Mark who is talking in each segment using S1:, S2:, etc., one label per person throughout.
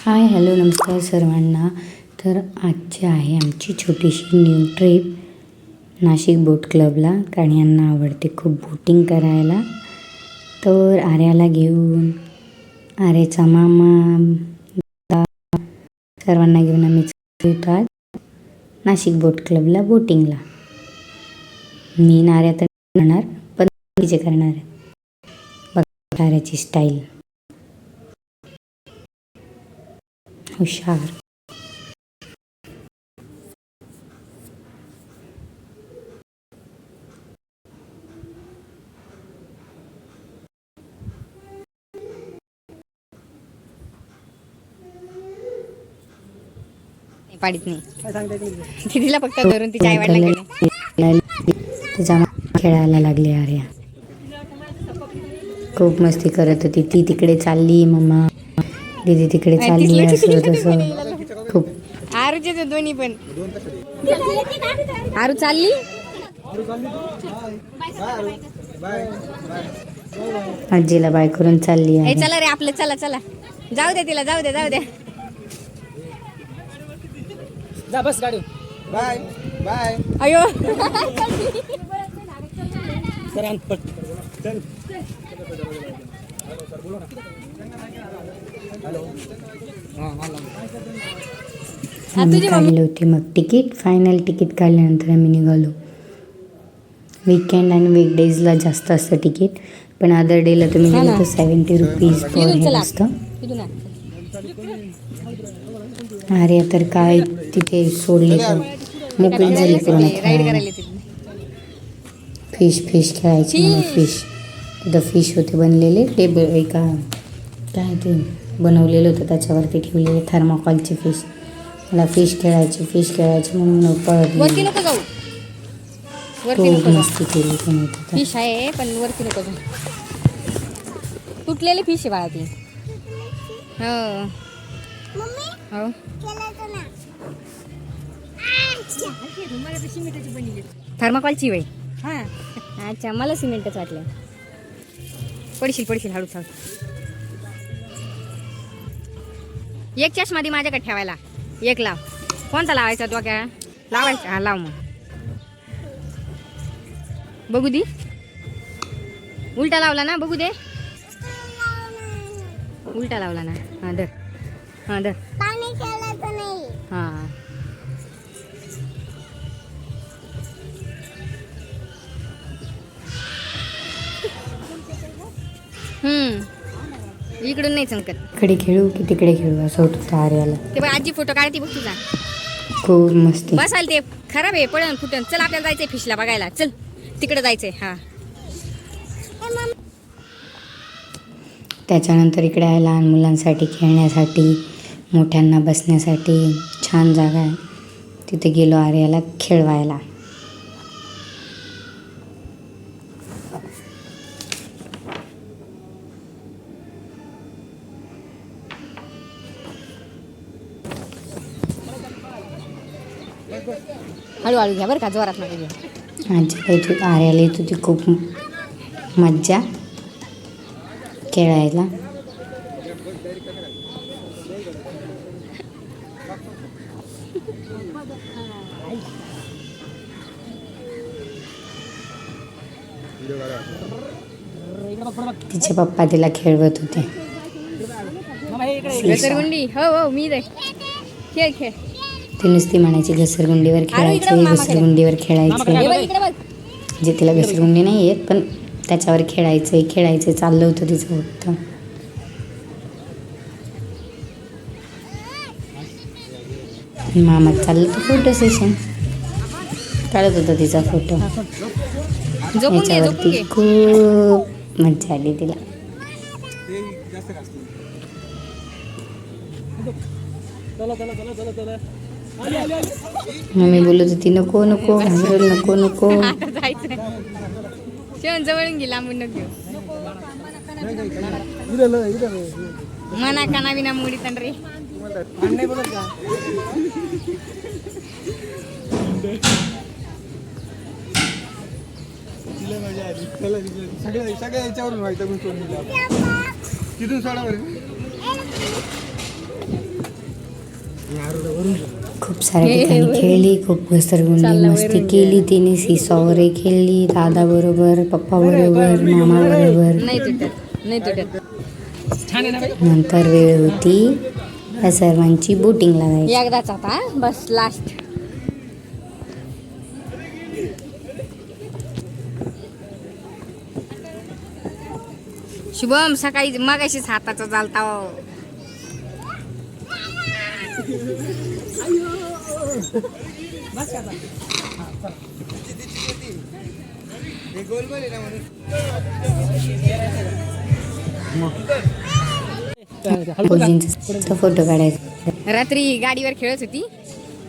S1: Hi hello नमस्कार सर्वांना. तर आजची आहे आमची छोटीशी न्यू ट्रिप नाशिक बोट क्लबला, कारण यांना आवडते खूप बोटिंग करायला. तर आर्याला घेऊन, आर्याचा मामा, सर्वांना घेऊन आम्ही चाललो आज नाशिक बोट क्लबला बोटिंगला. मी आर्या तर करणार, पण तिचे करणार आहे. बघा आर्याची स्टाईल, हुशार.
S2: पाडीत नाही तिला फक्त धरून तिच्या आईवडिला गेले.
S1: तिच्या खेळायला लागली आर्या. खूप मस्ती करत होती ती. तिकडे चालली मम्मा, दीदी तिकडे चालली, असं तसं खूप.
S2: आरूचे दोन्ही पण. आरू चालली,
S1: आजीला बाय करून चालली आहे.
S2: चला रे आपलं, चला चला, जाऊ दे तिला, जाऊ दे जाऊ दे.
S3: जा बस गाडी, बाय बाय.
S2: अयो
S3: चल चल.
S1: आम्ही काढली होती मग तिकीट. फायनल तिकीट काढल्यानंतर आम्ही निघालो. वीकेंड आणि वीकडेजला जास्त असतं तिकीट, पण अदर डेला तुम्ही गेलो तर 70 रुपीज पर हेड असतं. अरे तर काय तिथे सोडली तर मोकळी झाली पूर्ण खेळायला. फिश खेळायची म्हणून तिथं फिश होते बनलेले. टेबल एका काय ते बनवलेलं होतं, त्याच्यावरती ठेवलेले थर्माकॉलचे फिश. मला फिश खेळायची म्हणून पळत
S2: वरती नको जाऊ, वरती नको जाऊ.
S1: मस्ती केली पण
S2: फिश आहे पण वरती नको जाऊ. तुटलेले फिश आहे बाळा ती. हो हो, थर्माकॉलची वय. हां अच्छा, मला सिमेंटच वाटलं. पडशील हळूच. एक चष्मा दे माझ्याकडे ठेवायला, एक लाव. कोणता लावायचा डोक्या? लावायचा, हा लाव मग. बघू दे, उलटा लावला ना, बघू दे. उलटा लावला ना, हा धर, हा धर. हा इकडून नाही चमकत.
S1: इकडे खेळू की तिकडे खेळू असं होत होतं आर्याला.
S2: ते बघ आजी फोटो काढते बघ तुझा.
S1: खूप मस्ती.
S2: बसाल ते खराब आहे, पडन फुटन. चल आपल्याला जायचंय फिशला बघायला, चल तिकडे जायचंय. हा
S1: त्याच्यानंतर इकडे आहे लहान मुलांसाठी खेळण्यासाठी, मोठ्यांना बसण्यासाठी छान जागा आहे. तिथे गेलो आर्याला खेळवायला.
S2: हळूहळू घ्या बरं का, जोरात नका घ्या.
S1: आजीला येत होती, आर्याला येत होती खूप मज्जा खेळायला. तिचे पप्पा तिला खेळवत होते.
S2: घसरगुंडी. हो मी रे, खेळ.
S1: ती नुसती म्हणायची घसरगुंडीवर खेळायचे. जे तिला घसरगुंडी नाही येत, पण त्याच्यावर खेळायचं चाललं होतं तिचं फक्त. मामा चाललं होतं फोटो सेशन, काढत होता तिचा फोटो. याच्यावरती खूप मज्जा आली तिला. मम्मी बोलत होती नको घाबरेल, नको.
S2: शेवण जवळून गेला, लांबून नको. मना काना विना मुडी तंडरे.
S3: सगळ्या याच्यावरून व्हायचं तिथून सोडा बरं.
S1: खूप साऱ्या ठिकाणी खेळली, खूप घसरगुंडी मस्ती केली तिने. सीसॉवर खेळली दादा बरोबर, पप्पा बरोबर, मामा बरोबर.
S2: नाही तुटत, नाही तुटत.
S3: छान आहे ना बाई?
S1: नंतर वेळ होती या सर्वांची बोटिंगला जायची.
S2: एकदाच आता बस लास्ट. शुभम सकाळी मगाशीच हाताचा चालता.
S3: बस का आता? हा, चला. हे गोल गोल आहे ना म्हणून.
S1: फौजींचा फोटो काढायचा.
S2: रात्री गाडीवर खेळत होती,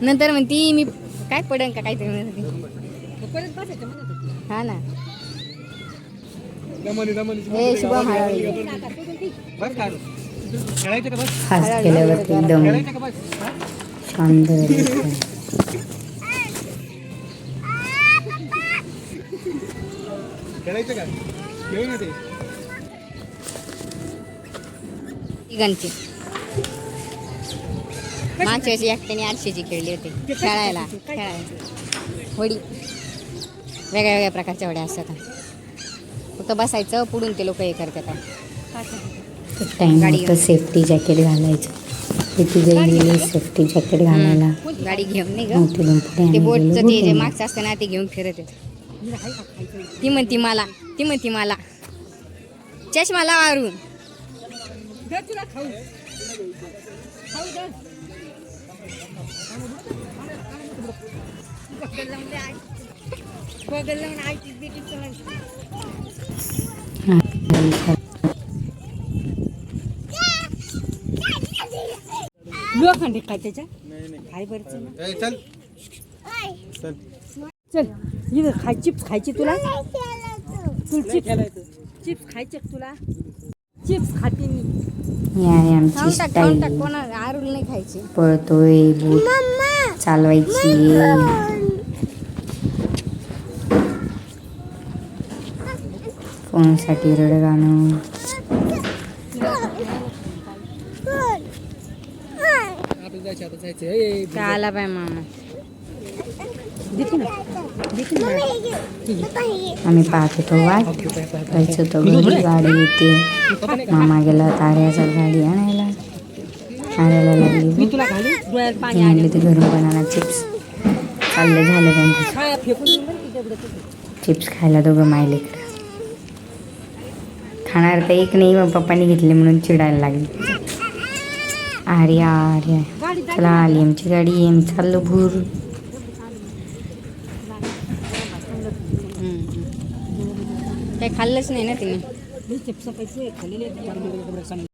S2: नंतर म्हणती मी काय पडन का काहीतरी म्हणत होती. हा ना. ए शुभम हळू.
S3: बस का? खेळायचं का बस?
S1: फास्ट केल्यावरती एकदम
S3: खेळायचं का बस? हा?
S1: शांत.
S3: खेळायचं का? खेळू ना ते.
S2: तिघांची मागच्या वर्षी एकट्याने 800ची खेळली होती खेळायला. होडी वेगळ्या वेगळ्या प्रकारच्या होड्या असतात. फक्त बसायचं, पुढून ते लोक हे करतात.
S1: टाइम
S2: गाडी
S1: होतं सेफ्टी जॅकेट घालायचं. तिथे गेली सेफ्टी जॅकेट घालायला
S2: गाडी घेऊन नाही ग,
S1: नव्हती दोन पुढे
S2: ते
S1: आम्ही
S2: बोटचं
S1: गेलो
S2: ते जे
S1: boating.
S2: मागचं असतं ना ते घेऊन फिरत येत. ती म्हणती मला चष्मा लावा अरुण.
S4: लोखंडी काय त्याच्या काय बरं
S3: ए, चल चल.
S4: चल इथं खाय चिप्स खायची तुला चिप्स खायचे का तुला चिप्स खाते मी
S1: ही आहे आमची
S2: खाऊन
S1: स्टाईल.
S2: टाक कोणा आरुल नाही खायची.
S1: पळतोय बोट चालवायची. फोनसाठी रडगाणं.
S3: आपलं जायचं आता जायचं. ए,
S2: का आला बाय मामा.
S4: देते ना
S1: आम्ही पाहत होतो वाट जायचं होतो घरी. गाडी येते. मामा गेला ताऱ्याचा गाडी आणायला. आणायला लागली
S4: मी तुला घालू डोळ्यात
S1: ती
S4: पाणी
S1: म्हणली ते घरून बनाना चिप्स चाललं झालं त्यांचं.
S4: खाया फेकून देईन बरं की तेवढं.
S1: चिप्स खायला दोघं मायलेकडं. खाणार तर एक नाही, मग पप्पांनी घेतले म्हणून चिडायला लागली. आर्या आर्या चला आली आमची गाडी. आम्ही चाललो भूर.
S2: काही खाल्लंच नाही ना तिने.
S4: मी चिप्स पैसे खाल्लेले आहेत.